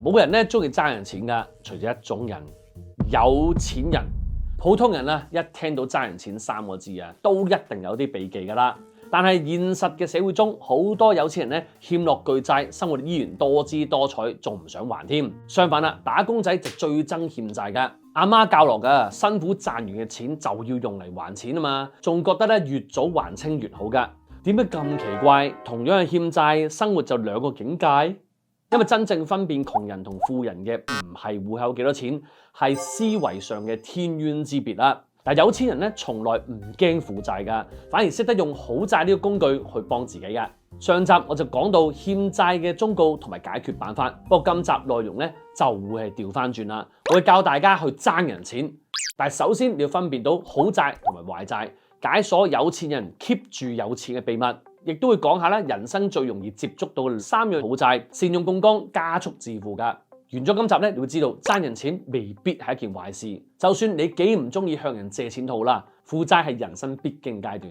冇人咧中意爭人錢㗎，除咗一種人，有錢人。普通人啊，一聽到爭人錢3個字啊，都一定有啲避忌㗎啦。但係現實嘅社會中，好多有錢人咧欠落巨債，生活依然多姿多彩，仲唔想還添。相反啦，打工仔就最憎欠債㗎。阿媽教落㗎，辛苦賺完嘅錢就要用嚟還錢啊嘛，仲覺得咧越早還清越好㗎。點解咁奇怪？同樣係欠債，生活就兩個境界。因為真正分辨窮人同富人嘅唔係戶口幾多錢，係思維上嘅天淵之別啦。但有錢人咧從來唔驚負債㗎，反而識得用好債呢個工具去幫自己㗎。上集我就講到欠債嘅忠告同埋解決辦法，不過今集內容咧就會係調翻轉啦，我會教大家去爭人錢。但係首先你要分辨到好債同埋壞債，解鎖有錢人 keep 住有錢嘅秘密。亦都會講下咧，人生最容易接觸到3樣好債，善用槓桿加速致富㗎。完咗今集咧，你會知道爭人錢未必係一件壞事。就算你幾唔中意向人借錢好啦，負債係人生必經階段。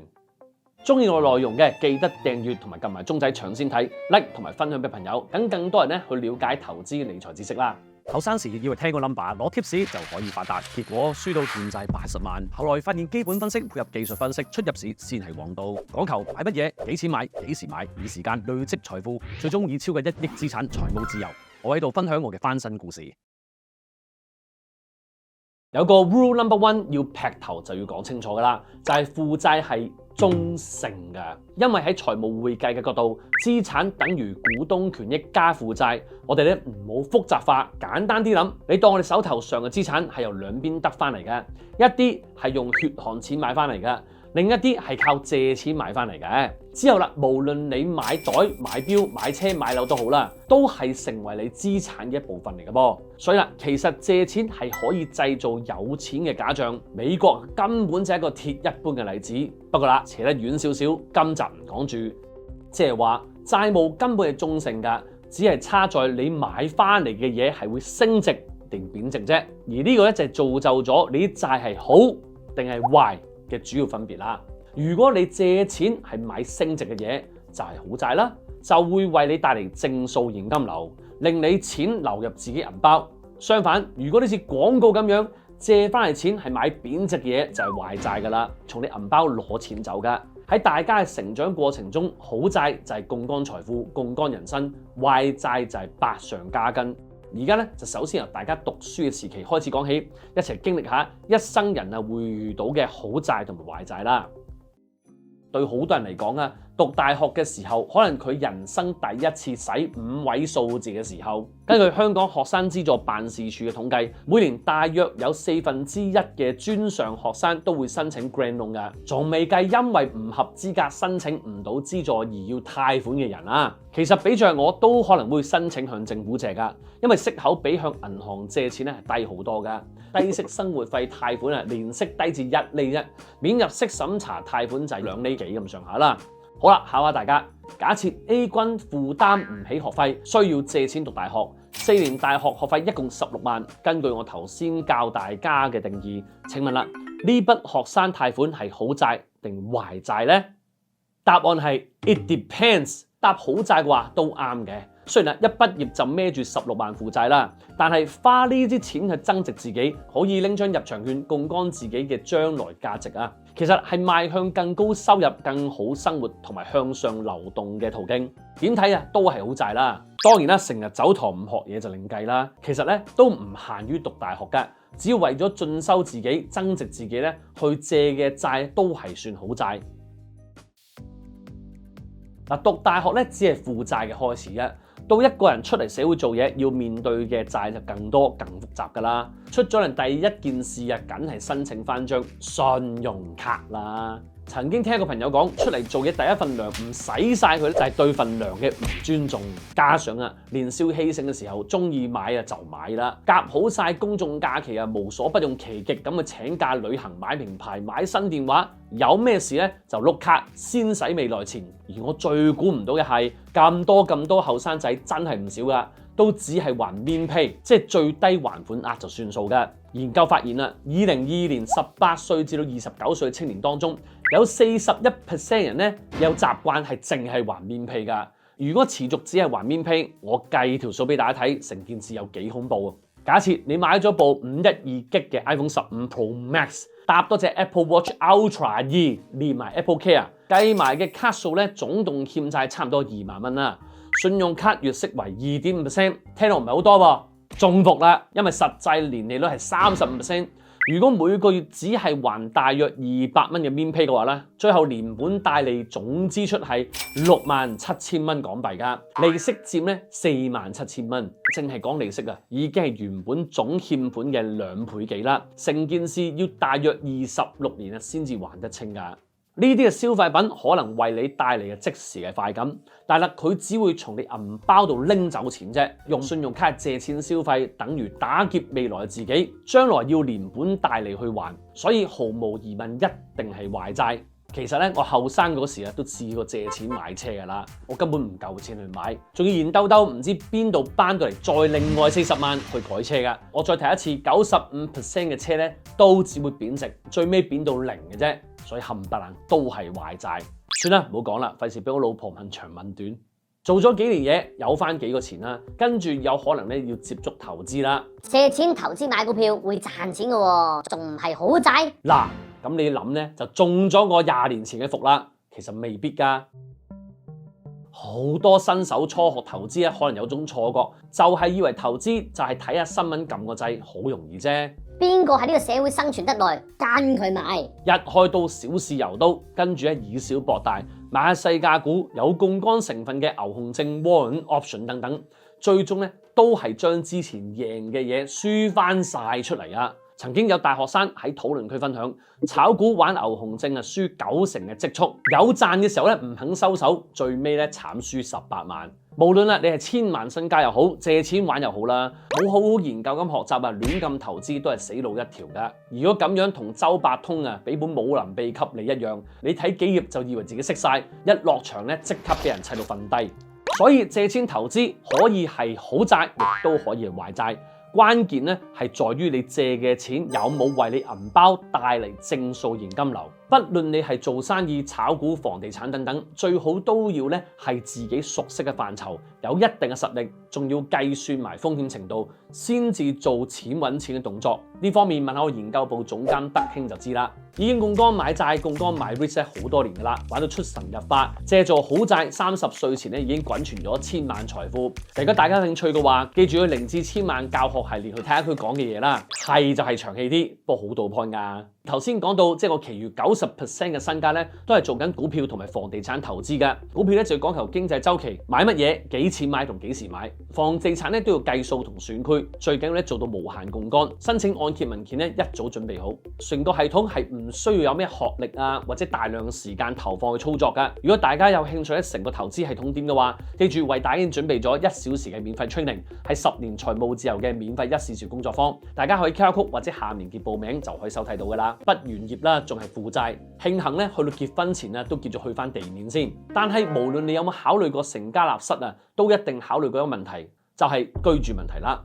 中意我內容嘅記得訂閱同埋撳埋鐘仔搶先睇 ，like 同埋分享俾朋友，等更多人咧去了解投資理財知識啦。後生時以為聽個 number 攞 tips 就可以發達，結果輸到欠債80萬。後來發現基本分析配合技術分析，出入市先係王道。講求買乜嘢、幾錢買、幾時買，以時間累積財富，最終以超過1億資產財務自由。我喺度分享我嘅翻身故事。有個 rule number 1要劈頭就要講清楚㗎啦，就係負債係中性㗎，因為喺財務會計嘅角度，資產等於股東權益加負債。我哋咧唔好複雜化，簡單啲諗，你當我哋手頭上嘅資產係由兩邊得翻嚟嘅，一啲係用血汗錢買翻嚟嘅，另一啲係靠借錢買翻嚟嘅。之後啦，無論你買袋、買錶、買車、買樓都好啦，都係成為你資產嘅一部分嚟嘅噃。所以啦，其實借錢係可以製造有錢嘅假象。美國根本就係一個鐵一般嘅例子。不過啦，扯得遠少少，今集唔講住。即係話債務根本係中性㗎，只係差在你買翻嚟嘅嘢係會升值定貶值啫。而呢個咧就係造就咗你啲債係好定係壞嘅主要分別啦。如果你借錢係買升值嘅嘢，就係好債啦，就會為你帶嚟正數現金流，令你錢流入自己銀包。相反，如果你似廣告咁樣借翻嚟錢係買貶值嘅嘢，就係壞債㗎啦，從你銀包攞錢走㗎。喺大家嘅成長過程中，好債就係槓桿財富、槓桿人生，壞債就係百上加斤。而家咧就首先由大家讀書嘅時期開始講起，一齊經歷下一生人啊會遇到嘅好債同埋壞債啦。對好多人嚟講啊，讀大學嘅時候，可能佢人生第一次使5位數字嘅時候。根據香港學生資助辦事處嘅統計，每年大約有1/4嘅專上學生都會申請 Grant Loan 㗎，仲未計因為唔合資格申請唔到資助而要貸款嘅人啊。其實比着我都可能會申請向政府借㗎，因為息口比向銀行借錢咧係低好多㗎。低息生活費貸款啊，年息低至1厘啫，免入息審查貸款就係2厘幾咁上下啦。好啦，考下大家，假設 A 君負擔唔起學費，需要借錢讀大學，4年大學學費一共16萬。根據我頭先教大家嘅定義，請問啦，呢筆學生貸款係好債定壞債呢？答案係 It depends。答好債嘅話都啱嘅。雖然一畢業就孭住16萬負債啦，但係花呢啲錢去增值自己，可以拎張入場券槓桿自己嘅將來價值啊！其實係邁向更高收入、更好生活同埋向上流動嘅途徑。點睇啊，都係好債啦。當然啦，成日走堂唔學嘢就另計啦。其實咧都唔限於讀大學㗎，只要為咗進修自己、增值自己咧，去借嘅債都係算好債。嗱，讀大學咧只係負債嘅開始啊！到一個人出嚟社會做嘢，要面對嘅債就更多更複雜㗎啦。出咗嚟第一件事啊，梗係申請翻張信用卡啦。曾經聽一個朋友講，出嚟做嘢第一份糧唔使晒佢咧，就係對份糧嘅唔尊重。加上啊，年少氣盛嘅時候，中意買啊就買啦，夾好晒公眾假期啊，無所不用其極咁去請假旅行、買名牌、買新電話。有咩事咧就碌卡，先使未來錢。而我最估唔到嘅係，咁多後生仔真係唔少㗎，都只係還免 pay，即係最低還款額就算數㗎。研究發現啦，2022年18歲至到29歲青年當中，有41% 人咧有習慣係淨係還免 pay㗎。如果持續只係還免批，我計條數俾大家睇，成件事有幾恐怖啊！假設你買咗部512G 嘅 iPhone 15 Pro Max， 搭多隻 Apple Watch Ultra 2，連埋 Apple Care， 計埋嘅卡數咧，總共欠債差唔多2萬蚊啦。信用卡月息為 2.5%， 聽落唔係好多噃，中伏啦，因為實際年利率係35%。如果每個月只係還大約200蚊嘅免批嘅話咧，最後連本帶利總支出係67000蚊港幣㗎，利息佔咧47000蚊，淨係講利息啊，已經係原本總欠款嘅2倍幾啦，成件事要大約26年啊先至還得清㗎。呢啲嘅消費品可能為你帶嚟嘅即時嘅快感，但係佢只會從你銀包度拎走錢啫。用信用卡借錢消費，等於打劫未來嘅自己，將來要連本帶利去還，所以毫無疑問一定係壞債。其實咧，我後生嗰時啊都試過借錢買車㗎啦，我根本唔夠錢去買，仲要現兜兜唔知邊度搬到嚟，再另外40萬去改車㗎。我再提一次，95% 嘅車咧都只會貶值，最尾貶到0嘅啫。所以冚唪唥都係壞債，算啦，唔好講啦，費事俾我老婆問長問短。做咗幾年嘢，有翻幾個錢啦，跟住有可能咧要接觸投資啦。借錢投資買股票會賺錢嘅喎，仲唔係好債？嗱，咁你諗咧就中咗我20年前嘅伏啦，其實未必㗎。好多新手初學投資咧，可能有種錯覺，就係以為投資就係睇下新聞撳個掣，好容易啫。邊個喺呢個社會生存得耐，跟佢買？一開刀小試牛刀，跟住咧以小博大，買下細價股，有槓桿成分嘅牛熊證、warrant、option 等等，最終咧都係將之前贏嘅嘢輸翻晒出嚟啊！曾經有大學生喺討論區分享，炒股玩牛熊證啊，輸90%嘅積蓄，有賺嘅時候咧唔肯收手，最尾咧慘輸18萬。無論你係1000萬身家又好，借錢玩又好啦，冇好好研究咁學習啊，亂咁投資都係死路一條㗎。如果咁樣同周伯通啊俾本武林秘笈你一樣，你睇幾頁就以為自己識晒，一落場咧即刻俾人砌到瞓低。所以借錢投資可以係好債，亦都可以係壞債。關鍵咧係在於你借嘅錢有冇為你銀包帶嚟正數現金流。不論你係做生意、炒股、房地產等等，最好都要咧係自己熟悉嘅範疇，有一定嘅實力，仲要計算埋風險程度，先至做錢揾錢嘅動作。呢方面問下我研究部總監德興就知啦。已經槓桿買債、槓桿買 REIT 好多年㗎啦，玩到出神入化，借助好債，30歲前咧已經滾存咗1000萬財富。如果大家有興趣嘅話，記住去0至1000萬教學系列去睇下佢講嘅嘢啦。係就係長氣啲，不過好到 point 㗎。頭先講到，即係我其餘90% 嘅身家咧，都係做緊股票同埋房地產投資嘅。股票咧就要講求經濟週期，買乜嘢、幾錢買同幾時買。房地產咧都要計數同選區，最緊要咧做到無限槓桿。申請按揭文件咧一早準備好，成個系統係唔需要有咩學歷啊或者大量時間投放去操作㗎。如果大家有興趣咧成個投資系統點嘅話，記住為大家已經準備咗1小時嘅免費 training，係10年財務自由嘅免費1小時工作坊，大家可以 QR code 或者下面連結報名就可以收睇到㗎啦。畢完業啦，仲係負債，慶幸咧去到結婚前啊，都叫做去翻地面先。但係無論你有冇考慮過成家立室啊，都一定考慮過一個問題，就係居住問題啦。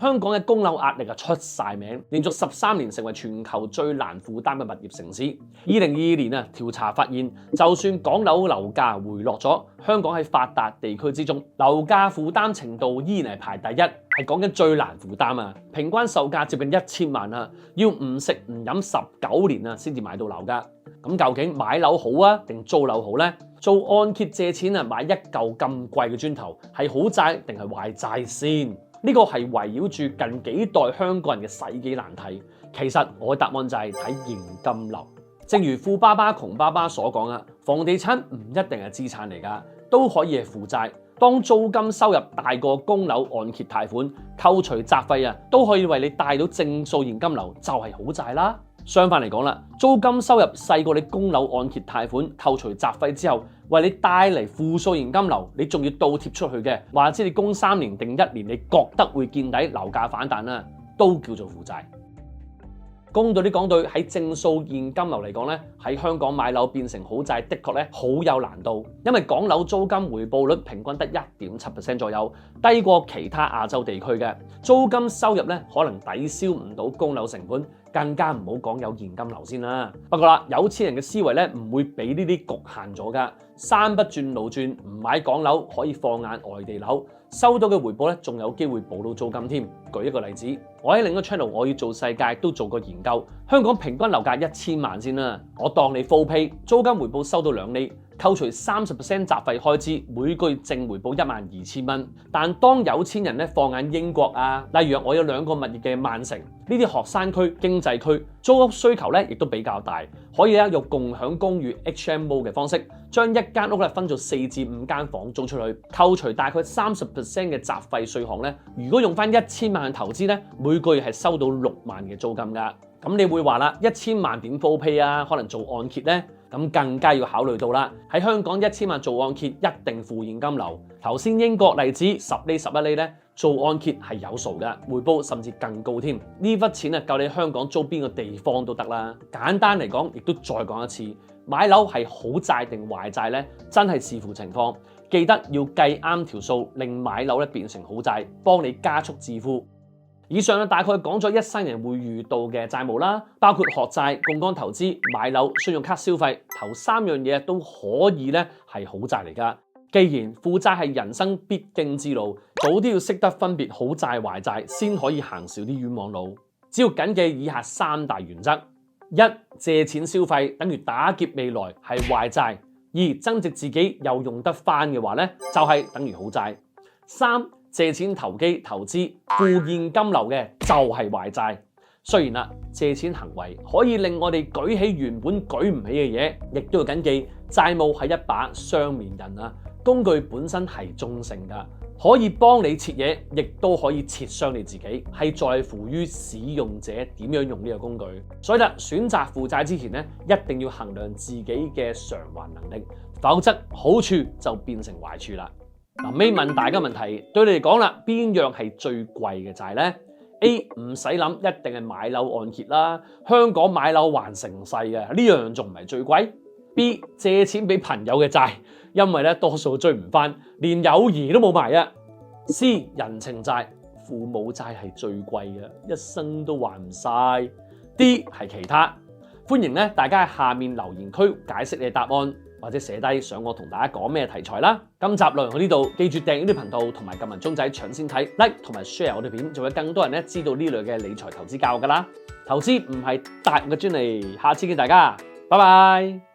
香港嘅供樓壓力出晒名，連續13年成為全球最難負擔嘅物業城市。2022年啊，調查發現，就算港樓樓價回落咗，香港喺發達地區之中，樓價負擔程度依然係排第一，係講緊最難負擔啊！平均售價接近1000萬啊，要唔食唔飲19年啊，先至買到樓㗎。咁究竟買樓好啊，定租樓好呢？做按揭借錢啊，買一嚿咁貴嘅磚頭，係好債定係壞債先？呢個係圍繞住近幾代香港人嘅世紀難題。其實我嘅答案就係睇現金流。正如富爸爸窮爸爸所講啊，房地產唔一定係資產嚟㗎，都可以係負債。當租金收入大過供樓按揭貸款，扣除雜費啊，都可以為你帶到正數現金流，就係好債啦。相反嚟講啦，租金收入細過你供樓按揭貸款，扣除雜費之後，為你帶嚟負數現金流，你仲要倒貼出去嘅，或者你供3年定1年，你覺得會見底樓價反彈啦，都叫做負債。公道啲講句，喺正數現金流嚟講咧，喺香港買樓變成好債的確咧好有難度，因為港樓租金回報率平均得1.7% 左右，低過其他亞洲地區嘅租金收入咧，可能抵消唔到供樓成本，更加唔好講有現金流先啦。不過啦，有錢人嘅思維咧唔會俾呢啲局限咗㗎，山不轉路轉，唔買港樓可以放眼外地樓。收到嘅回報咧，仲有機會補到租金添。舉一個例子，我喺另一個 channel， 我要做世界都做過研究，香港平均樓價1000萬先啦。我當你 full pay，租金回報收到2厘，扣除30% 雜費開支，每個月淨回報12000蚊。但當有錢人咧放眼英國啊，例如我有2個物業嘅曼城，呢啲學生區、經濟區，租屋需求咧亦都比較大，可以用共享公寓 HMO 嘅方式，將一間屋咧分做4至5間房租出去，扣除大概30% 嘅雜費稅項咧，如果用翻1000萬投資咧，每個月係收到6萬嘅租金㗎。咁你會話啦，1000萬點 full pay 啊？可能做按揭呢？咁更加要考慮到啦。喺香港1000萬做按揭一定付現金流。頭先英國例子10厘11厘咧，做按揭係有數㗎，回報甚至更高添。呢筆錢啊夠你香港租邊個地方都得啦。簡單嚟講，亦都再講一次，買樓係好債定壞債咧，真係視乎情況。記得要計啱條數，令買樓咧變成好債，幫你加速致富。以上大概講咗一生人會遇到嘅債務啦，包括學債、槓桿投資、買樓、信用卡消費，頭3樣嘢都可以咧係好債嚟㗎。既然負債係人生必經之路，早啲要識得分別好債壞債，先可以行少啲冤枉路。只要謹記以下3大原則：1. 借錢消費等於打劫未來，係壞債；2. 增值自己又用得返嘅話咧，就係等於好債；3. 借錢投機投資負現金流嘅就係壞債。雖然借錢行為可以令我哋舉起原本舉唔起嘅嘢，亦都要謹記債務係一把雙面刃啊。工具本身係中性㗎，可以幫你切嘢，亦都可以切傷你自己，係在乎於使用者點樣用呢個工具。所以選擇負債之前咧，一定要衡量自己嘅償還能力，否則好處就變成壞處啦。尾問大家問題，對你嚟講啦，邊樣係最貴嘅債呢？ A 唔使諗，一定係買樓按揭啦。香港買樓還成世嘅，呢樣仲唔係最貴？ B 借錢俾朋友嘅債，因為多數追唔返，連友誼都冇埋啊。C 人情債，父母債係最貴嘅，一生都還唔晒。D 係其他。歡迎大家喺下面留言區解釋你嘅答案，或者寫低想我同大家講咩題材啦。今集內容到呢度，記住訂閱呢啲頻道同埋撳埋鐘仔搶先睇 like 同埋 share 我哋片，就會更多人知道呢類嘅理財投資教㗎啦。投資唔係大人嘅專利，下次見大家，拜拜。